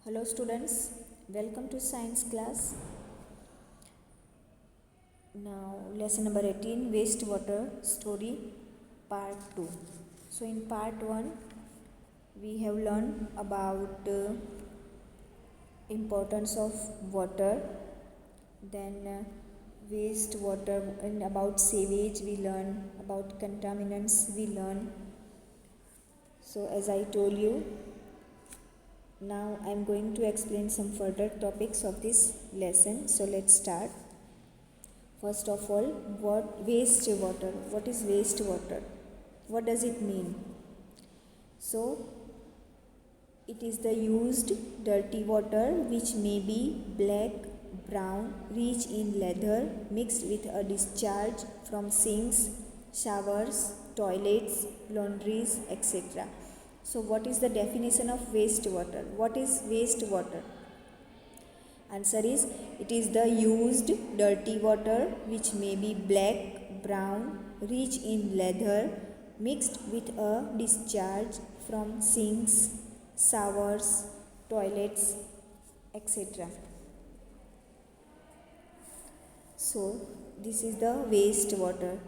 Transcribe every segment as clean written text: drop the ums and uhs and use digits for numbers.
Hello students, welcome to science class. Now lesson number 18, wastewater story part 2. So in part 1 we have learned about importance of water, then wastewater, and about sewage we learn, about contaminants we learn. So as I told you, now I am going to explain some further topics of this lesson. So let's start. First of all, what wastewater? What is wastewater? What does it mean? So it is the used dirty water which may be black, brown, rich in leather, mixed with a discharge from sinks, showers, toilets, laundries, etc. So what is the definition of wastewater? What is wastewater? Answer is, it is the used dirty water which may be black, brown, rich in leather, mixed with a discharge from sinks, showers, toilets, etc. So this is the wastewater.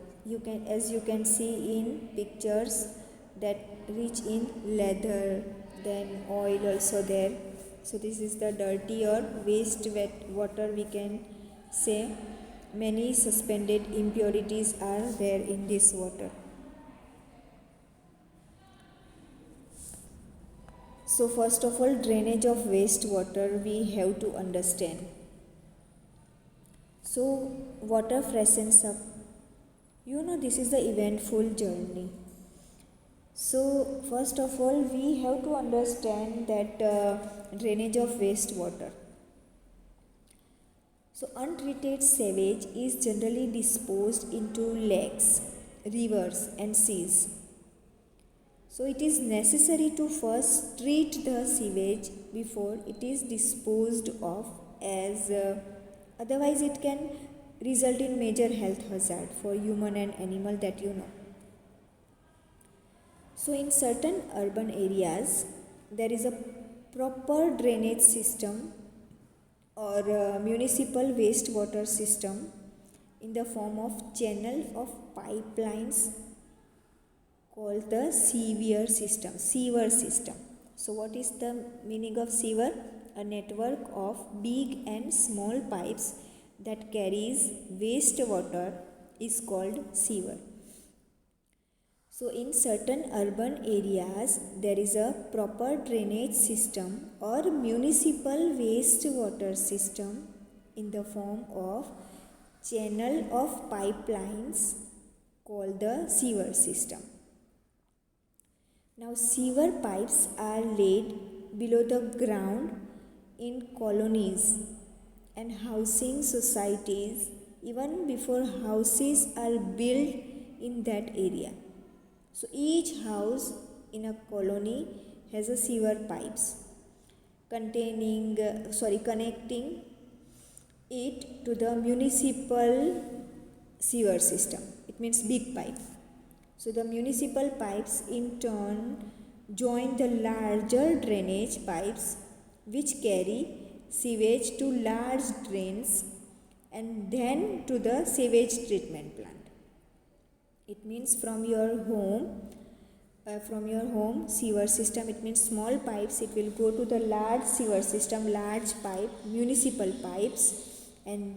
As you can see in pictures, that rich in leather, then oil also there. So this is the dirty or waste wet water, we can say. Many suspended impurities are there in this water. So first of all, drainage of wastewater we have to understand. So water freshens up. This is the eventful journey. So first of all, we have to understand that drainage of wastewater. So untreated sewage is generally disposed into lakes, rivers and seas. So it is necessary to first treat the sewage before it is disposed of, as otherwise it can result in major health hazard for human and animal, that you know. So in certain urban areas, there is a proper drainage system or municipal wastewater system in the form of channel of pipelines called the sewer system. So what is the meaning of sewer? A network of big and small pipes that carries wastewater is called sewer. So in certain urban areas, there is a proper drainage system or municipal wastewater system in the form of channel of pipelines called the sewer system. Now sewer pipes are laid below the ground in colonies and housing societies even before houses are built in that area. So each house in a colony has a sewer pipes connecting it to the municipal sewer system. It means big pipe. So the municipal pipes in turn join the larger drainage pipes which carry sewage to large drains and then to the sewage treatment plant. It means from your home sewer system, it means small pipes, it will go to the large sewer system, large pipe, municipal pipes, and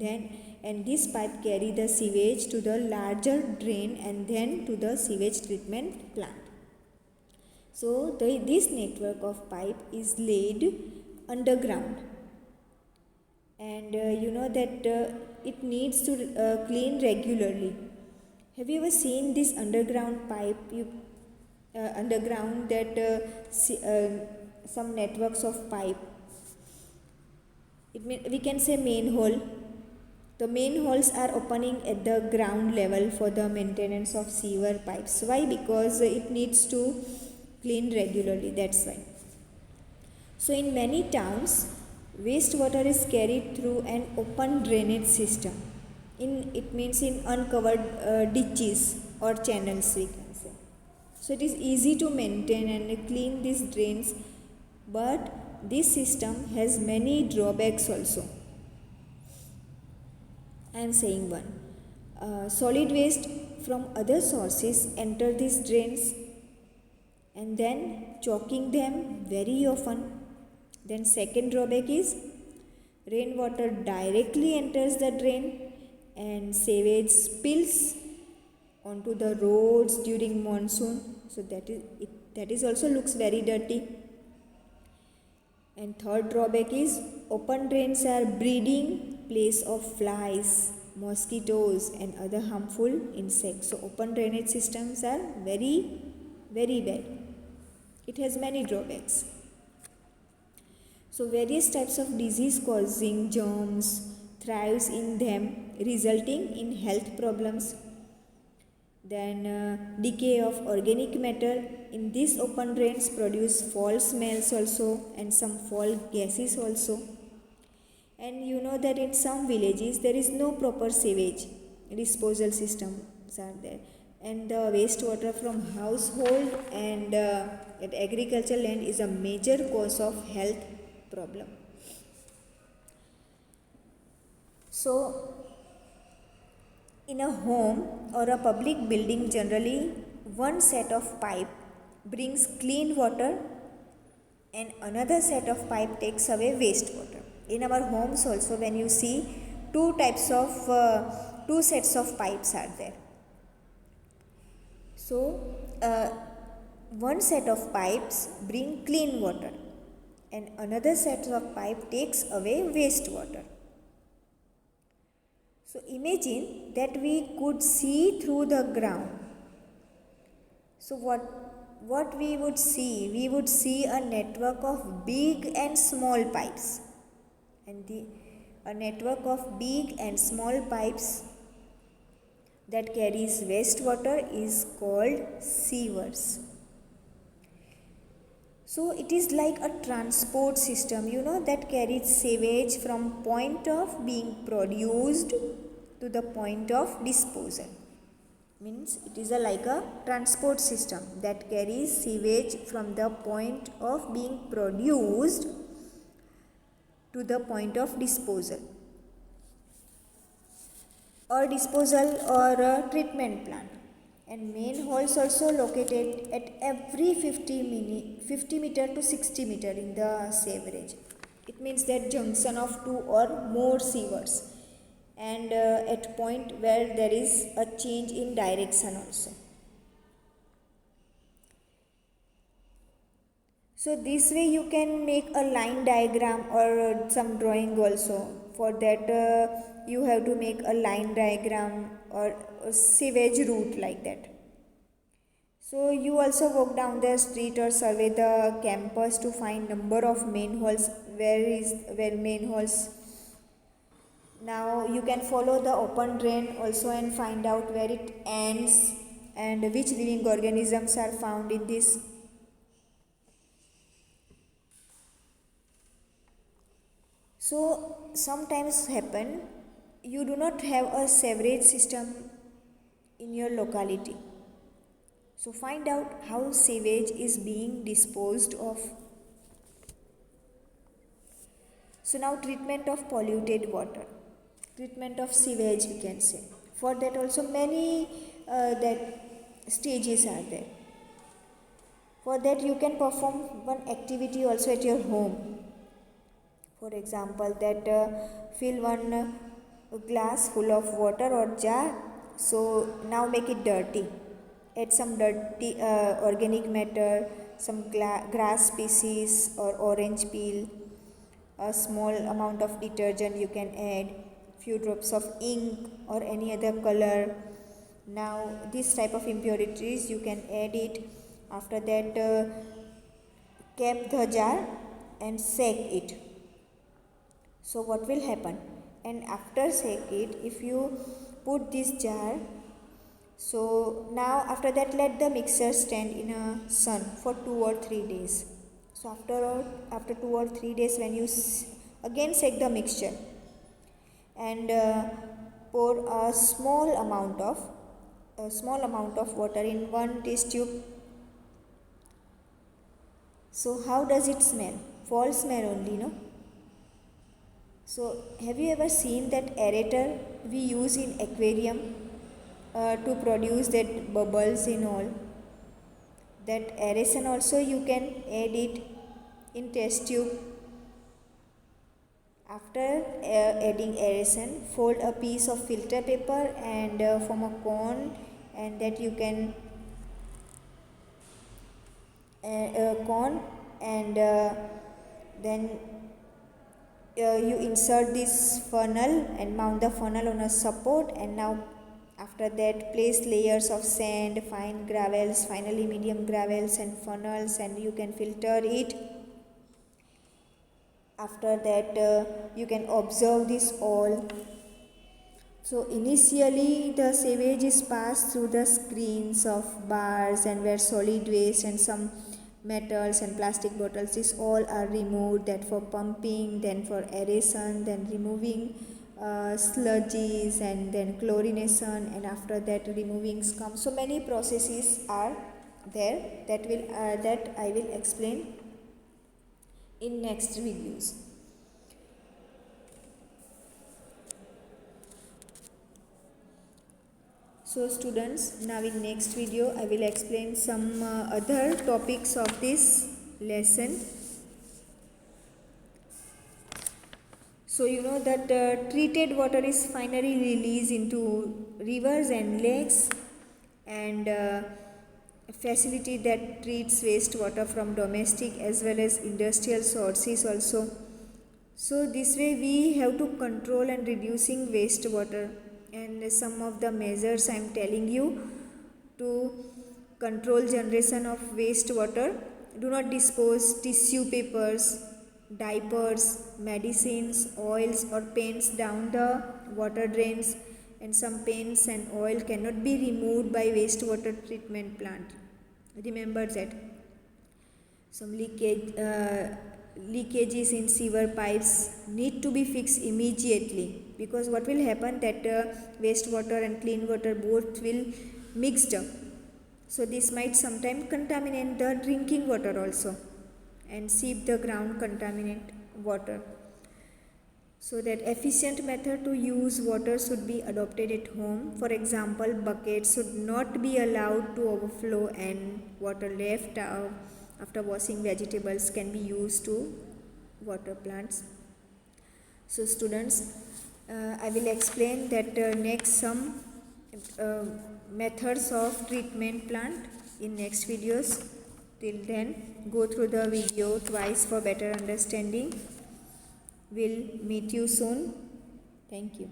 this pipe carry the sewage to the larger drain and then to the sewage treatment plant. So this network of pipe is laid underground, and it needs to clean regularly. Have you ever seen this underground pipe? Underground some networks of pipe. We can say main hole. The main holes are opening at the ground level for the maintenance of sewer pipes. Why? Because it needs to clean regularly. That's why. So in many towns, wastewater is carried through an open drainage system. It means in uncovered ditches or channels, we can say. So it is easy to maintain and clean these drains, but this system has many drawbacks also. I am saying one. Solid waste from other sources enter these drains and then choking them very often. Then second drawback is rainwater directly enters the drain and sewage spills onto the roads during monsoon. So that is also looks very dirty. And third drawback is open drains are breeding place of flies, mosquitoes and other harmful insects. So open drainage systems are very, very bad. It has many drawbacks. So various types of disease causing germs thrives in them, resulting in health problems. Then decay of organic matter in these open drains produce foul smells also and some foul gases also. And you know that in some villages there is no proper sewage disposal systems are there, and the wastewater from household and at agricultural land is a major cause of health problem. So in a home or a public building, generally one set of pipe brings clean water and another set of pipe takes away wastewater. In our homes also, when you see two sets of pipes are there. So one set of pipes bring clean water and another set of pipe takes away wastewater. So imagine that we could see through the ground. So what we would see? We would see a network of big and small pipes. And a network of big and small pipes that carries wastewater is called sewers. So it is like a transport system, that carries sewage from point of being produced to the point of disposal. Means it is like a transport system that carries sewage from the point of being produced to the point of disposal or a treatment plant. And main holes also located at every 50 meter to 60 meter in the sewerage. It means that junction of two or more sewers and at point where there is a change in direction also. So this way you can make a line diagram or some drawing also. For that you have to make a line diagram or a sewage route like that. So you also walk down the street or survey the campus to find number of main holes, where main holes. Now you can follow the open drain also and find out where it ends and which living organisms are found in this. So sometimes happen you do not have a sewerage system in your locality. So find out how sewage is being disposed of. So now treatment of polluted water, treatment of sewage we can say. For that also many stages are there. For that you can perform one activity also at your home. For example, that fill one glass full of water or jar. So now make it dirty. Add some dirty organic matter, some grass species or orange peel, a small amount of detergent you can add, few drops of ink or any other color. Now this type of impurities you can add it. After that cap the jar and shake it. So what will happen? And after shake it, if you put this jar, so now after that let the mixer stand in a sun for 2 or 3 days. So after 2 or 3 days, when you again shake the mixture and pour a small amount of water in one test tube. So how does it smell? false smell only, no? So have you ever seen that aerator we use in aquarium to produce that bubbles in all? That aeration also you can add it in test tube. After adding aeration, fold a piece of filter paper and form a cone, and that you can cone, and then you insert this funnel and mount the funnel on a support, and now after that place layers of sand, fine gravels, finally medium gravels and funnels, and you can filter it. After that you can observe this all. So initially the sewage is passed through the screens of bars, and where solid waste and some metals and plastic bottles, these all are removed, that for pumping, then for aeration, then removing sludges, and then chlorination, and after that removing scum. So many processes are there that I will explain in next videos. So students, now in next video I will explain some other topics of this lesson. So you know that treated water is finally released into rivers and lakes, and a facility that treats wastewater from domestic as well as industrial sources also. So this way we have to control and reducing wastewater, and some of the measures I am telling you to control generation of wastewater: do not dispose tissue papers, diapers, medicines, oils or paints down the water drains, and some paints and oil cannot be removed by wastewater treatment plant. Remember that. Some leakages in sewer pipes need to be fixed immediately, because what will happen that wastewater and clean water both will mixed up. So this might sometimes contaminate the drinking water also and seep the ground contaminate water. So that efficient method to use water should be adopted at home. For example, buckets should not be allowed to overflow, and water left after washing vegetables can be used to water plants. So students, I will explain that next some methods of treatment plant in next videos. Till then, go through the video twice for better understanding. We'll meet you soon. Thank you.